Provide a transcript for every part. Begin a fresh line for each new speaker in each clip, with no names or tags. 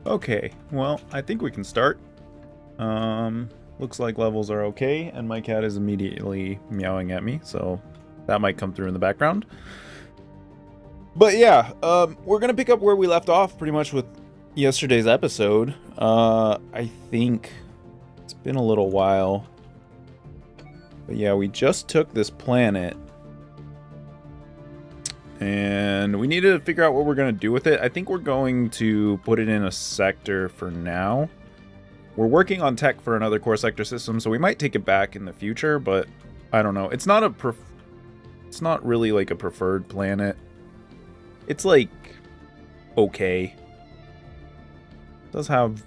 Okay, well, I think we can start. Looks like levels are okay, and my cat is immediately meowing at me, so that might come through in the background. But yeah, we're gonna pick up where we left off pretty much with yesterday's episode. I think it's been a little while. But yeah, we just took this planet. And we need to figure out what we're going to do with it. I think we're going to put it in a sector for now. We're working on tech for another core sector system, so we might take it back in the future, but I don't know. It's not really like a preferred planet. It's like okay. It does have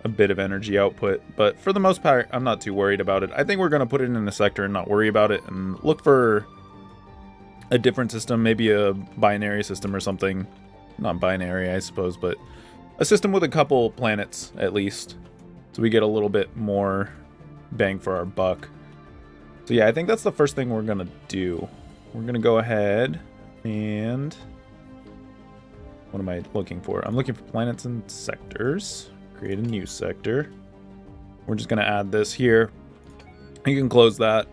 a bit of energy output, but for the most part, I'm not too worried about it. I think we're going to put it in a sector and not worry about it and look for a different system, maybe a binary system or something. Not binary, I suppose, but a system with a couple planets at least, so we get a little bit more bang for our buck. So yeah, I think that's the first thing we're gonna do. We're gonna go ahead and what am I looking for? I'm looking for planets and sectors. Create a new sector. We're just gonna add this here. You can close that.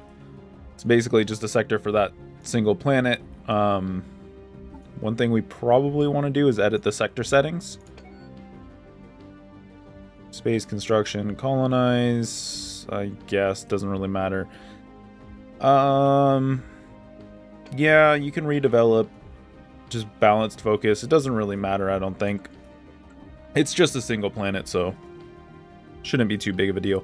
It's basically just a sector for that single planet. One thing we probably want to do is edit the sector settings. Space construction, colonize, I guess, doesn't really matter. Yeah, you can redevelop, just balanced focus. It doesn't really matter, I don't think. It's just a single planet, so shouldn't be too big of a deal.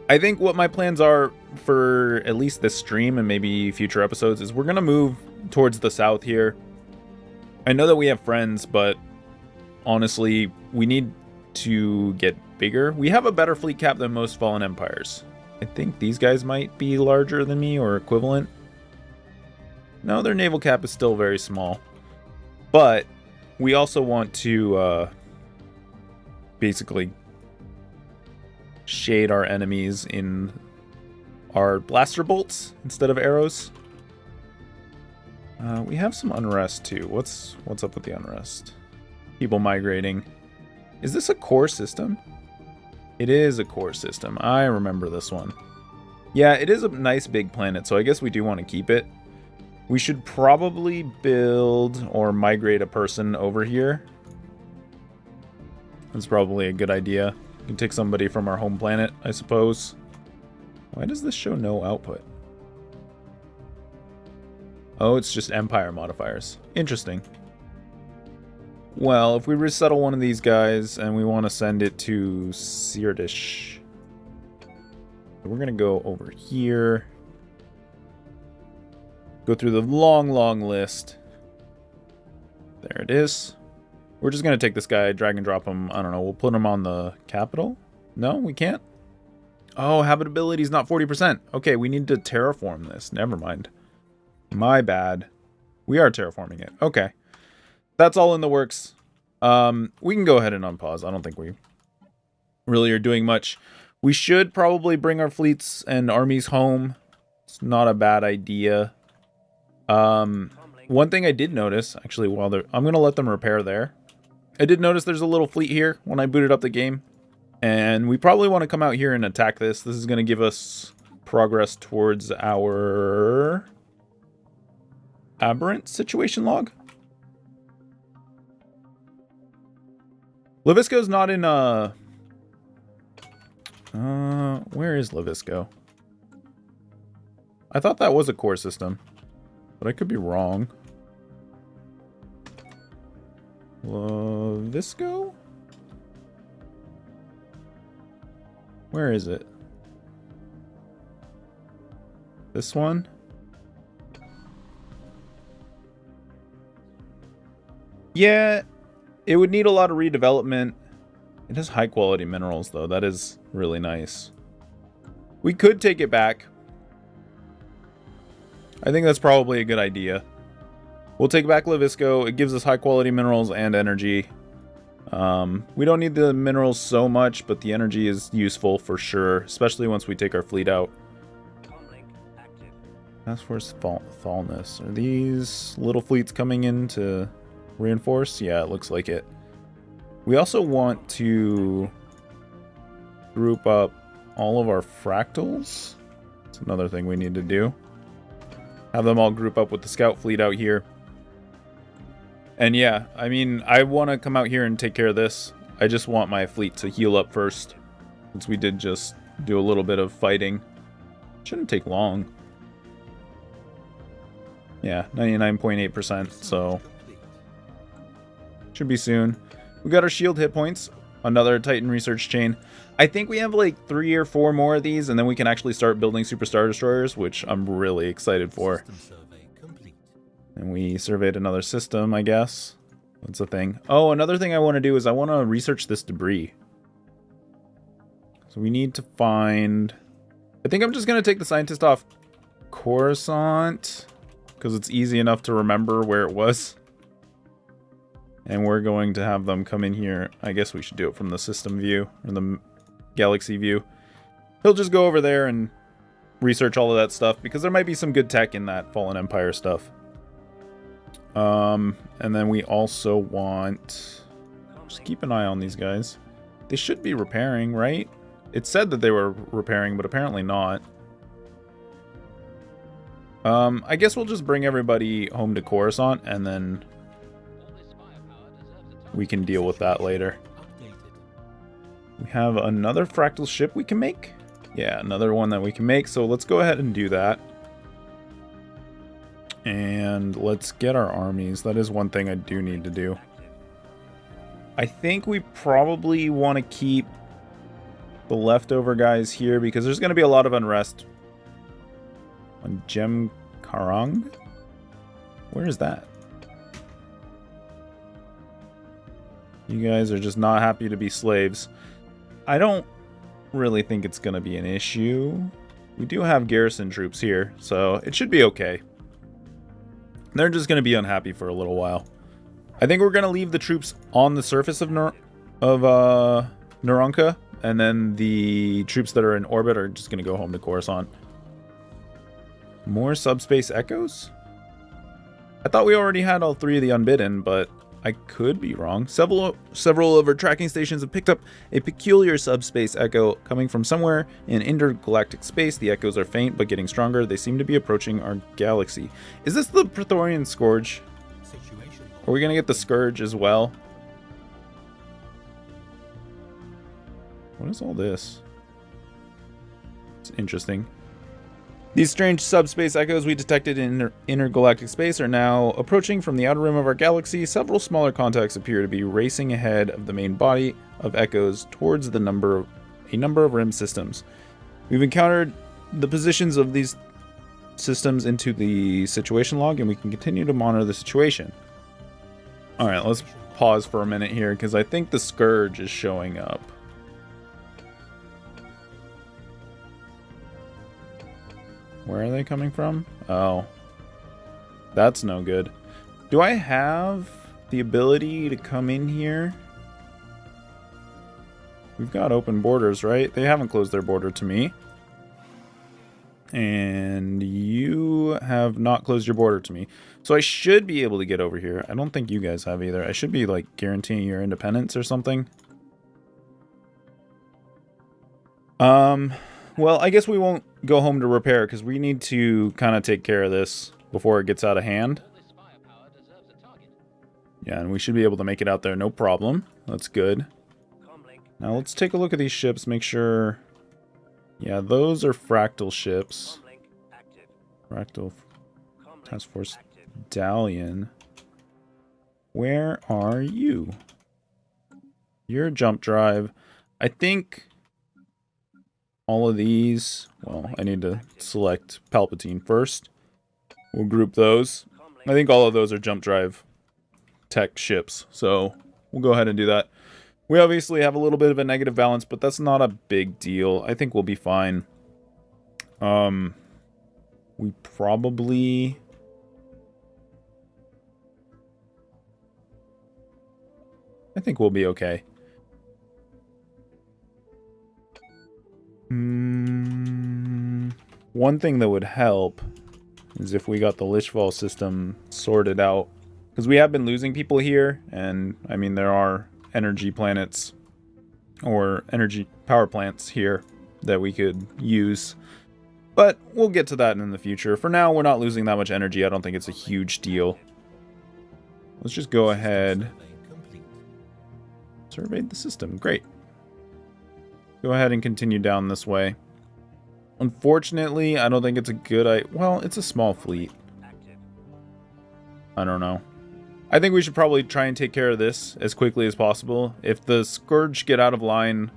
I think what my plans are for at least this stream and maybe future episodes is we're going to move towards the south here. I know that we have friends, but honestly, we need to get bigger. We have a better fleet cap than most fallen empires. I think these guys might be larger than me or equivalent. No, their naval cap is still very small. But we also want to basically shade our enemies in our blaster bolts instead of arrows. We have some unrest too. What's up with the unrest? People migrating. Is this a core system? It is a core system. I remember this one. Yeah, it is a nice big planet, so I guess we do want to keep it. We should probably build or migrate a person over here. That's probably a good idea. We can take somebody from our home planet, I suppose. Why does this show no output? Oh, it's just empire modifiers. Interesting. Well, if we resettle one of these guys and we want to send it to Sirdish, we're going to go over here. Go through the long list. There it is. We're just going to take this guy, drag and drop him. I don't know. We'll put him on the capital. No, we can't. Oh, habitability is not 40%. Okay, we need to terraform this. Never mind. My bad. We are terraforming it. Okay. That's all in the works. We can go ahead and unpause. I don't think we really are doing much. We should probably bring our fleets and armies home. It's not a bad idea. One thing I did notice, actually, while they're... I'm going to let them repair there. I did notice there's a little fleet here when I booted up the game. And we probably want to come out here and attack this. This is going to give us progress towards our aberrant situation log. Levisco's not in, where is Levisco? I thought that was a core system, but I could be wrong. Levisco? Where is it? This one? Yeah, it would need a lot of redevelopment. It has high quality minerals though. That is really nice. We could take it back. I think that's probably a good idea. We'll take back Levisco. It gives us high quality minerals and energy. We don't need the minerals so much, but the energy is useful for sure, especially once we take our fleet out. Task Force Fallness. Are these little fleets coming in to reinforce? Yeah, it looks like it. We also want to group up all of our fractals. That's another thing we need to do. Have them all group up with the scout fleet out here. And yeah, I mean, I want to come out here and take care of this. I just want my fleet to heal up first, since we did just do a little bit of fighting. Shouldn't take long. Yeah, 99.8%, so should be soon. We got our shield hit points. Another Titan research chain. I think we have like 3 or 4 more of these, and then we can actually start building Super Star Destroyers, which I'm really excited for. And we surveyed another system, I guess. That's a thing. Oh, another thing I want to do is I want to research this debris. So we need to find... I think I'm just going to take the scientist off Coruscant, because it's easy enough to remember where it was. And we're going to have them come in here. I guess we should do it from the system view, or the galaxy view. He'll just go over there and research all of that stuff, because there might be some good tech in that Fallen Empire stuff. And then we also want... Just keep an eye on these guys. They should be repairing, right? It said that they were repairing, but apparently not. I guess we'll just bring everybody home to Coruscant, and then we can deal with that later. We have another fractal ship we can make. Yeah, another one that we can make, so let's go ahead and do that. And let's get our armies. That is one thing I do need to do. I think we probably want to keep the leftover guys here, because there's going to be a lot of unrest on Gem Karang. Where is that? You guys are just not happy to be slaves. I don't really think it's going to be an issue. We do have garrison troops here, so it should be okay. They're just going to be unhappy for a little while. I think we're going to leave the troops on the surface of Naranka, and then the troops that are in orbit are just going to go home to Coruscant. More subspace echoes? I thought we already had all 3 of the unbidden, but I could be wrong. Several of our tracking stations have picked up a peculiar subspace echo coming from somewhere in intergalactic space. The echoes are faint but getting stronger. They seem to be approaching our galaxy. Is this the Praetorian Scourge? Are we going to get the Scourge as well? What is all this? It's interesting. These strange subspace echoes we detected in intergalactic space are now approaching from the outer rim of our galaxy. Several smaller contacts appear to be racing ahead of the main body of echoes towards a number of rim systems. We've encountered the positions of these systems into the situation log, and we can continue to monitor the situation. Alright, let's pause for a minute here, because I think the Scourge is showing up. Where are they coming from? Oh. That's no good. Do I have the ability to come in here? We've got open borders, right? They haven't closed their border to me. And you have not closed your border to me. So I should be able to get over here. I don't think you guys have either. I should be like guaranteeing your independence or something. Well, I guess we won't go home to repair, because we need to kind of take care of this before it gets out of hand. Yeah, and we should be able to make it out there, no problem. That's good. Now let's take a look at these ships, make sure... Yeah, those are fractal ships. Fractal Task Force Dalian. Where are you? You're jump drive. I think... all of these, well, I need to select Palpatine first. We'll group those. I think all of those are jump drive tech ships, so we'll go ahead and do that. We obviously have a little bit of a negative balance, but that's not a big deal. I think we'll be fine. We probably... I think we'll be okay. One thing that would help is if we got the Lishval system sorted out, because we have been losing people here, and I mean there are energy planets or energy power plants here that we could use. But we'll get to that in the future. For now, we're not losing that much energy. I don't think it's a huge deal. Let's just go ahead. Surveyed the system. Great. Go ahead and continue down this way. Unfortunately, I don't think it's a good idea. Well, it's a small fleet. I don't know. I think we should probably try and take care of this as quickly as possible. If the Scourge get out of line,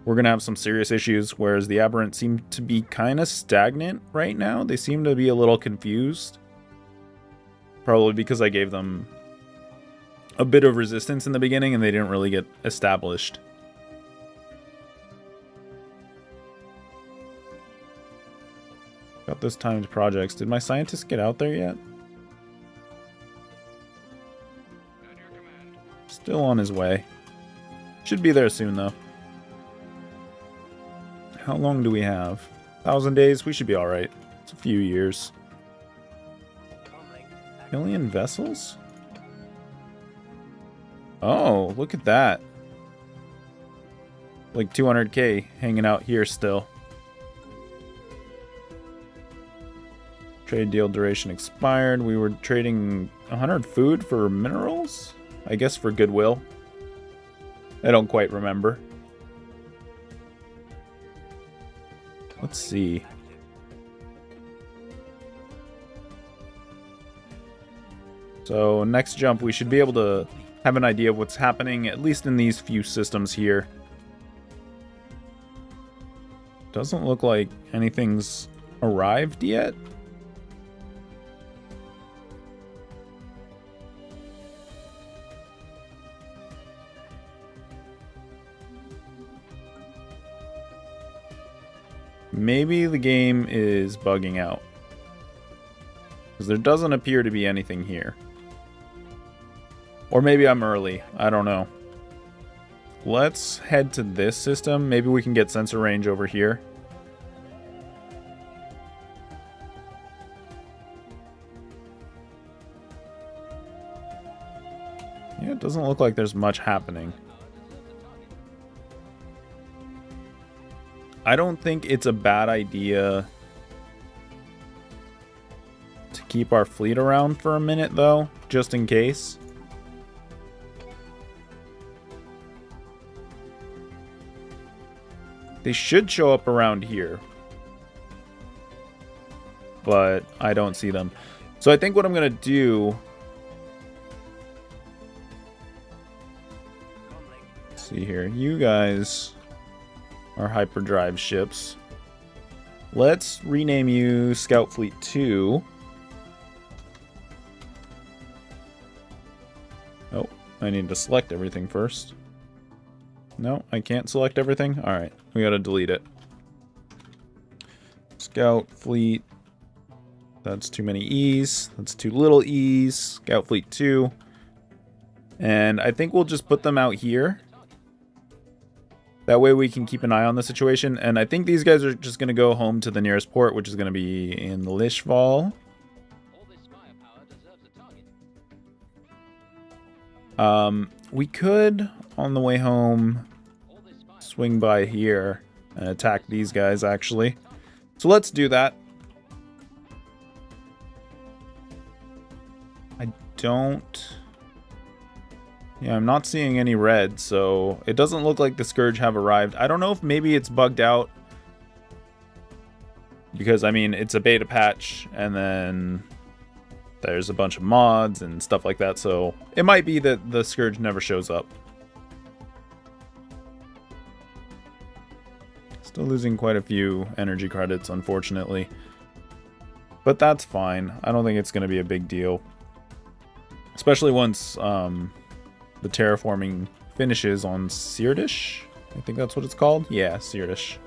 we're going to have some serious issues, whereas the Aberrant seem to be kind of stagnant right now. They seem to be a little confused. Probably because I gave them a bit of resistance in the beginning and they didn't really get established. Got those timed projects. Did my scientist get out there yet? Still on his way. Should be there soon, though. How long do we have? 1,000 days? We should be alright. It's a few years. Alien vessels? Oh, look at that. Like 200k hanging out here still. Trade deal duration expired. We were trading 100 food for minerals? I guess for goodwill. I don't quite remember. Let's see. So next jump, we should be able to have an idea of what's happening, at least in these few systems here. Doesn't look like anything's arrived yet. Maybe the game is bugging out, because there doesn't appear to be anything here. Or maybe I'm early. I don't know. Let's head to this system. Maybe we can get sensor range over here. Yeah, it doesn't look like there's much happening. I don't think it's a bad idea to keep our fleet around for a minute, though, just in case. They should show up around here, but I don't see them. So I think what I'm going to do... Let's see here. You guys... our hyperdrive ships. Let's rename you Scout Fleet 2. Oh, I need to select everything first. No, I can't select everything? Alright, we gotta delete it. Scout Fleet. That's too many E's. That's too little E's. Scout Fleet 2. And I think we'll just put them out here. That way we can keep an eye on the situation. And I think these guys are just going to go home to the nearest port, which is going to be in Lishval. We could, on the way home, swing by here and attack these guys, actually. So let's do that. I don't... Yeah, I'm not seeing any red, so it doesn't look like the Scourge have arrived. I don't know if maybe it's bugged out. Because, I mean, it's a beta patch, and then there's a bunch of mods and stuff like that, so it might be that the Scourge never shows up. Still losing quite a few energy credits, unfortunately. But that's fine. I don't think it's going to be a big deal. Especially once... the terraforming finishes on Seardish. I think that's what it's called. Yeah, Seardish.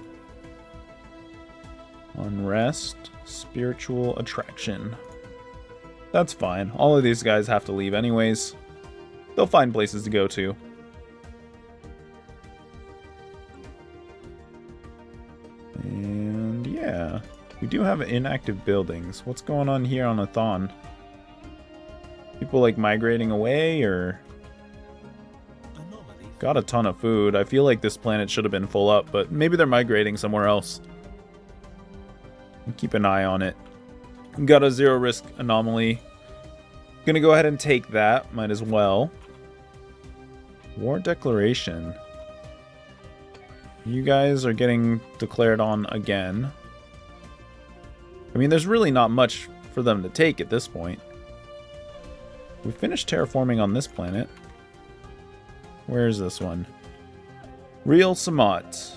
Unrest. Spiritual attraction. That's fine. All of these guys have to leave anyways. They'll find places to go to. And yeah. We do have inactive buildings. What's going on here on Athon? People like migrating away, or... Got a ton of food. I feel like this planet should have been full up, but maybe they're migrating somewhere else. Keep an eye on it. Got a 0 risk anomaly. Gonna go ahead and take that. Might as well. War declaration. You guys are getting declared on again. I mean, there's really not much for them to take at this point. We finished terraforming on this planet. Where is this one? Real Samat.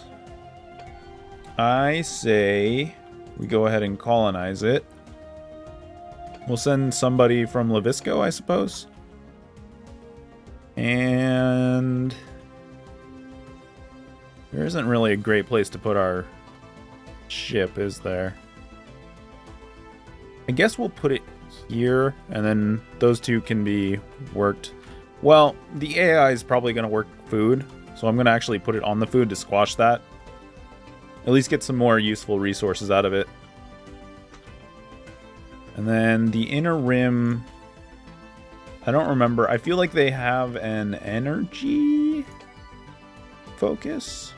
I say we go ahead and colonize it. We'll send somebody from Levisco, I suppose. And there isn't really a great place to put our ship, is there? I guess we'll put it here, and then those two can be worked. Well, the AI is probably going to work food, so I'm going to actually put it on the food to squash that. At least get some more useful resources out of it. And then the inner rim, I don't remember. I feel like they have an energy focus.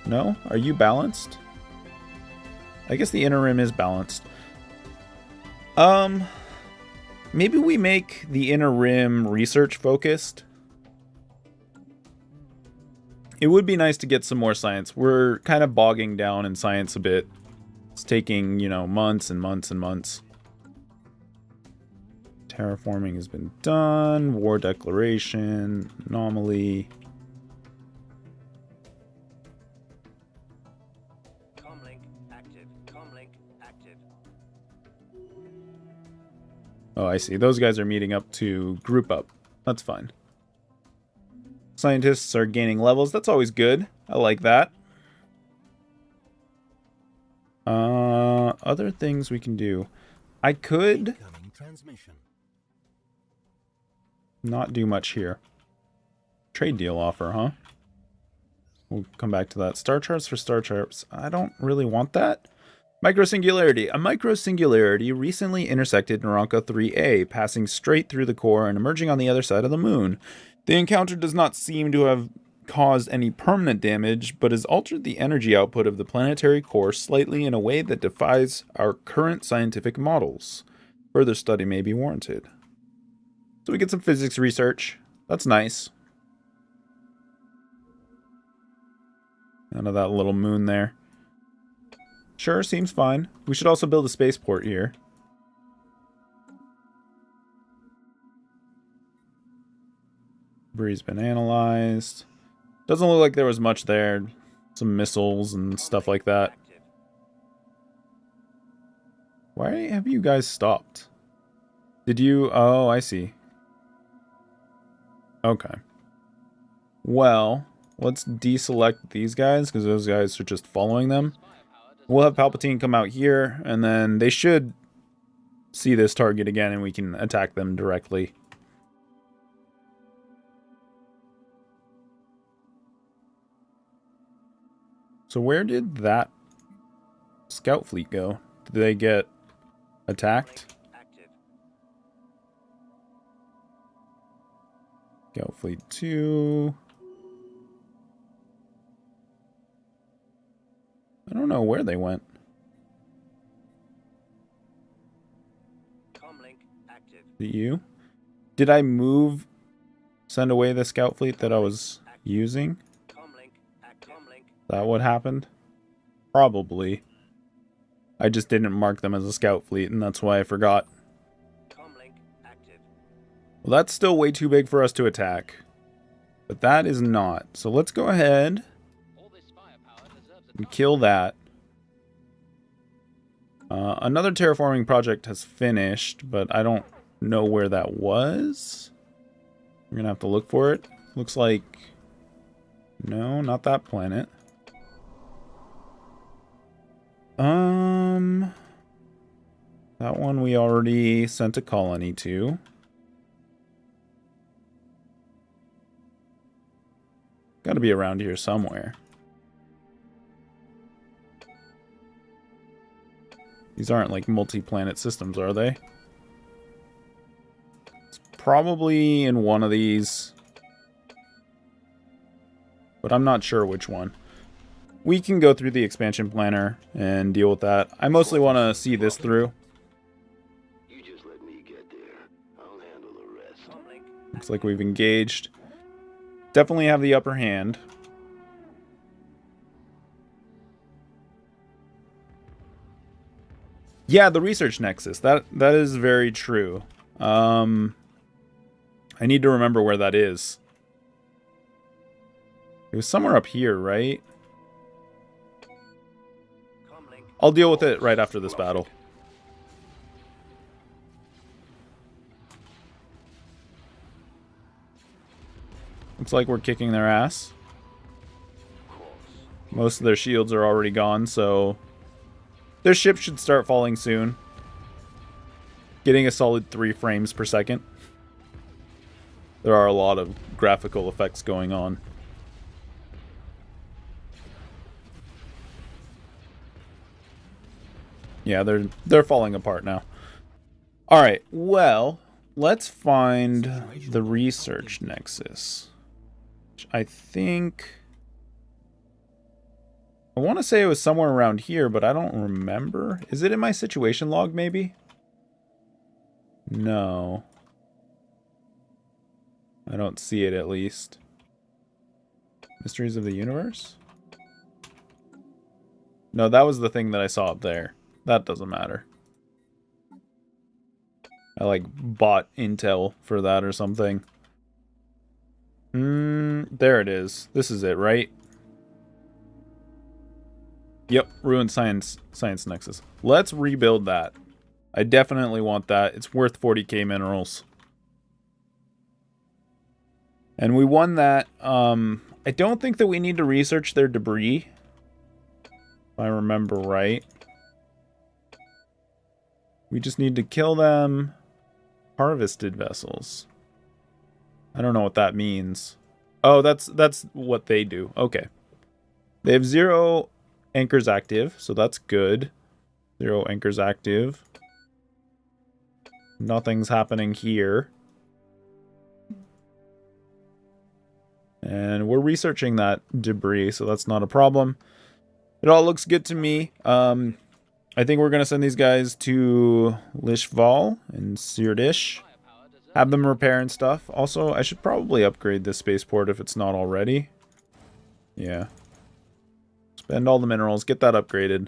No? Are you balanced? I guess the inner rim is balanced. Maybe we make the inner rim research focused. It would be nice to get some more science. We're kind of bogging down in science a bit. It's taking, you know, months and months and months. Terraforming has been done. War declaration. Anomaly.
Comlink active. Comlink active.
Oh, I see. Those guys are meeting up to group up. That's fine. Scientists are gaining levels. That's always good. I like that. Other things we can do. I could not do much here. Trade deal offer, huh? We'll come back to that. Star charts for star charts. I don't really want that. Microsingularity. A microsingularity recently intersected Naranka 3A, passing straight through the core and emerging on the other side of the moon. The encounter does not seem to have caused any permanent damage, but has altered the energy output of the planetary core slightly in a way that defies our current scientific models. Further study may be warranted. So we get some physics research. That's nice. Out of that little moon there. Sure, seems fine. We should also build a spaceport here. Debris been analyzed. Doesn't look like there was much there. Some missiles and stuff like that. Why have you guys stopped? Did you... Oh, I see. Okay. Well, let's deselect these guys, because those guys are just following them. We'll have Palpatine come out here, and then they should see this target again, and we can attack them directly. So where did that scout fleet go? Did they get attacked? Scout fleet 2. I don't know where they went. Is it you? Did I send away the scout fleet that I was using? Is that what happened? Probably. I just didn't mark them as a scout fleet, and that's why I forgot. Well, that's still way too big for us to attack. But that is not. So let's go ahead and kill that. Another terraforming project has finished, but I don't know where that was. We're gonna have to look for it. Looks like... No, not that planet. That one we already sent a colony to. Gotta be around here somewhere. These aren't like multi-planet systems, are they? It's probably in one of these. but I'm not sure which one. We can go through the expansion planner and deal with that. I mostly want to see this through.
You just let me get there. I'll handle the rest.
Comlink.
Looks like we've engaged. Definitely have the upper hand. Yeah, the research nexus. That is very true. I need to remember where that is. It was somewhere up here, right?
Comlink.
I'll deal with it right after this battle. Looks like we're kicking their ass. Most of their shields are already gone, so their ship should start falling soon. Getting a solid 3 frames per second. There are a lot of graphical effects going on. Yeah, they're falling apart now. All right, well, let's find the research nexus. Which I think I want to say it was somewhere around here, but I don't remember. Is it in my situation log, maybe? No. I don't see it, at least. Mysteries of the Universe? No, that was the thing that I saw up there. That doesn't matter. I, like, bought intel for that or something. There it is. This is it, right? Yep, Ruined Science Nexus. Let's rebuild that. I definitely want that. It's worth 40k minerals. And we won that. I don't think that we need to research their debris. If I remember right. We just need to kill them. Harvested vessels. I don't know what that means. Oh, that's what they do. Okay. They have 0 anchors active, so that's good. 0 anchors active. Nothing's happening here. And we're researching that debris, so that's not a problem. It all looks good to me. I think we're going to send these guys to Lishval and Sirdish. Have them repair and stuff. Also, I should probably upgrade this spaceport if it's not already. Yeah. Spend all the minerals. Get that upgraded.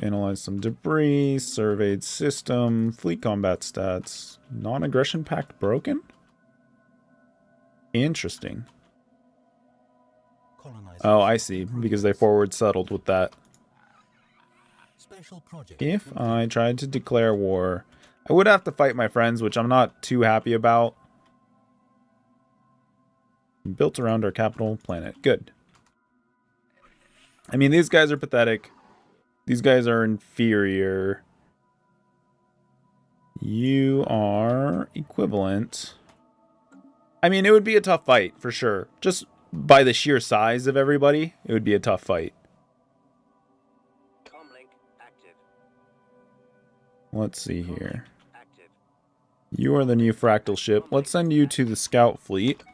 Analyze some debris. Surveyed system. Fleet combat stats. Non-aggression pact broken? Interesting. Oh, I see. Because they forward settled with that. If I tried to declare war, I would have to fight my friends, which I'm not too happy about. Built around our capital planet. Good. I mean, these guys are pathetic. These guys are inferior. You are equivalent. I mean, it would be a tough fight, for sure. Just by the sheer size of everybody, it would be a tough fight.
Comlink active.
Let's see here.
Active.
You are the new fractal ship. Let's send you to the scout fleet.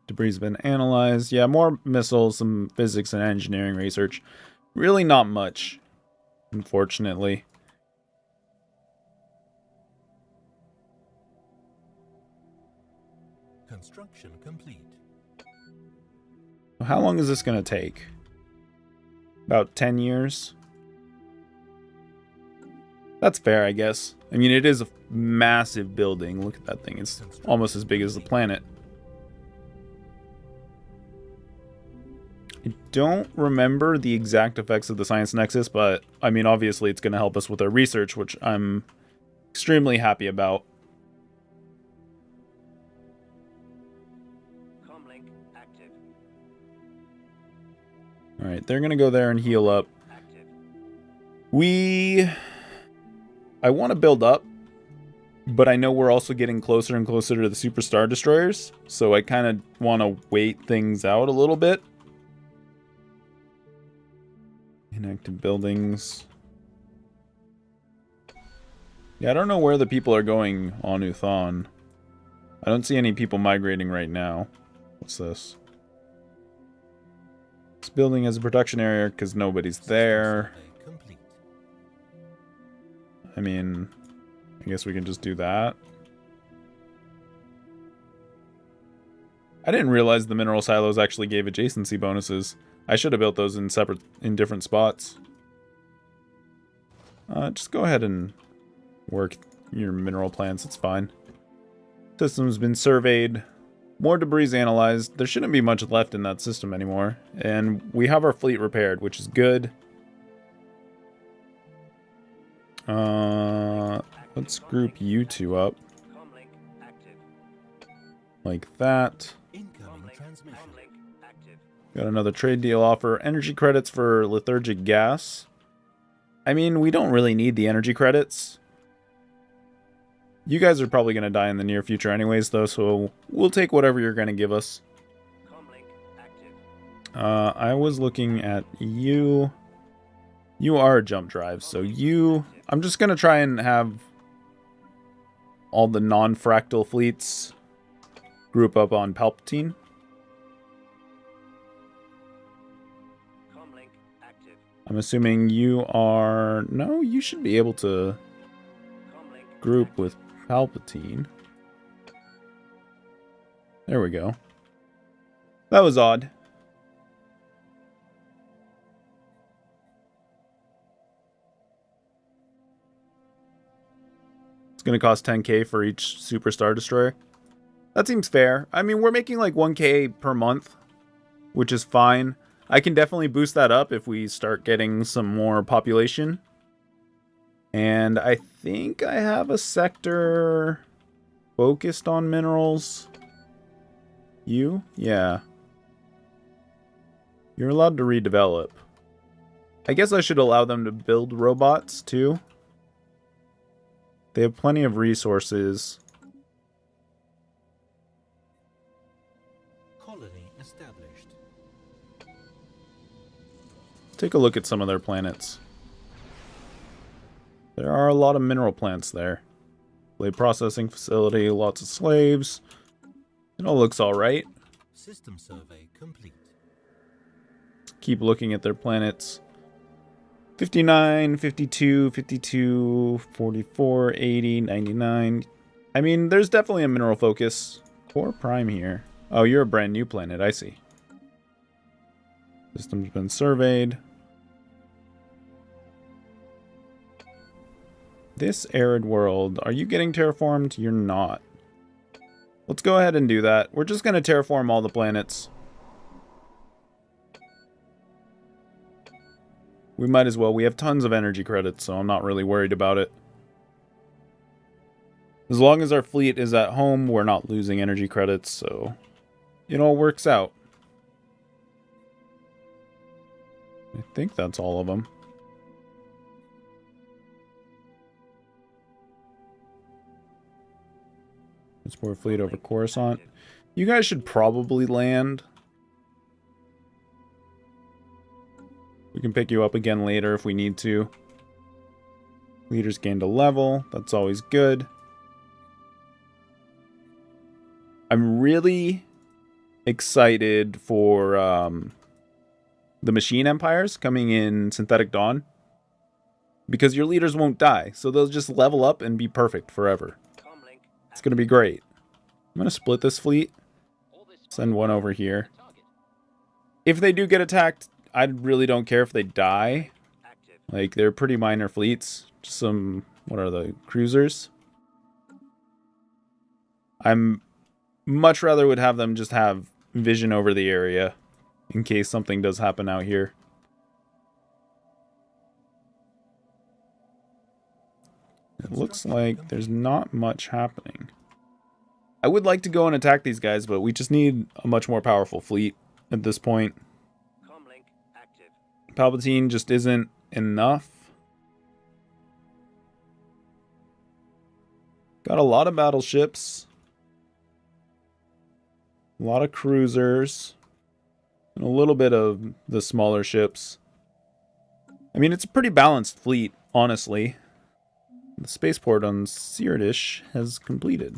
Debris has been analyzed. Yeah, more missiles, some physics and engineering research. Really not much, unfortunately.
Construction complete.
How long is this going to take? About 10 years? That's fair, I guess. I mean, it is a massive building. Look at that thing. It's almost as big as the planet. I don't remember the exact effects of the Science Nexus, but, I mean, obviously it's going to help us with our research, which I'm extremely happy about.
Comlink active.
Alright, they're going to go there and heal up.
Active.
I want to build up, but I know we're also getting closer and closer to the Super Star Destroyers, so I kind of want to wait things out a little bit. Inactive buildings. Yeah, I don't know where the people are going on Uthon. I don't see any people migrating right now. What's this? This building has a production area because nobody's there. I mean, I guess we can just do that. I didn't realize the mineral silos actually gave adjacency bonuses. I should have built those in different spots. Just go ahead and work your mineral plants. It's fine. System's been surveyed. More debris analyzed. There shouldn't be much left in that system anymore. And we have our fleet repaired, which is good. Let's group you two up.
Comlink active.
Like that.
Incoming transmission. Comlink active.
Got another trade deal offer. Energy credits for lethargic gas. I mean, we don't really need the energy credits. You guys are probably going to die in the near future anyways, though, so we'll take whatever you're going to give us.
Comlink active.
I was looking at you. You are a jump drive, so you... I'm just going to try and have all the non-fractal fleets group up on Palpatine.
Comlink active.
I'm assuming you are... No, you should be able to
Comlink
group with Palpatine. There we go. That was odd. It's going to cost 10k for each Super Star Destroyer. That seems fair. I mean, we're making like 1k per month, which is fine. I can definitely boost that up if we start getting some more population. And I think I have a sector focused on minerals. You? Yeah. You're allowed to redevelop. I guess I should allow them to build robots too. They have plenty of resources.
Colony established.
Take a look at some of their planets. There are a lot of mineral plants there. Blade processing facility, lots of slaves. It all looks alright.
System survey complete.
Keep looking at their planets. 59, 52, 52, 44, 80, 99. I mean, there's definitely a mineral focus. Core Prime here. Oh, you're a brand new planet, I see. System's been surveyed. This arid world, are you getting terraformed? You're not. Let's go ahead and do that. We're just going to terraform all the planets. We might as well. We have tons of energy credits, so I'm not really worried about it. As long as our fleet is at home, we're not losing energy credits, so it all works out. I think that's all of them. Transport fleet over Coruscant. You guys should probably land. We can pick you up again later if we need to. Leaders gained a level. That's always good. I'm really excited for the Machine Empires coming in Synthetic Dawn. Because your leaders won't die. So they'll just level up and be perfect forever.
Comlink
It's going to be great. I'm going to split this fleet. Send one over here. If they do get attacked, I really don't care if they die.
active.
Like, they're pretty minor fleets. Just some, what are the cruisers? I'm much rather would have them just have vision over the area in case something does happen out here. It looks like there's not much happening. I would like to go and attack these guys, but we just need a much more powerful fleet at this point.
Comlink active.
Palpatine just isn't enough. Got a lot of battleships. A lot of cruisers. And a little bit of the smaller ships. I mean, it's a pretty balanced fleet, honestly. The spaceport on Sirdish has completed.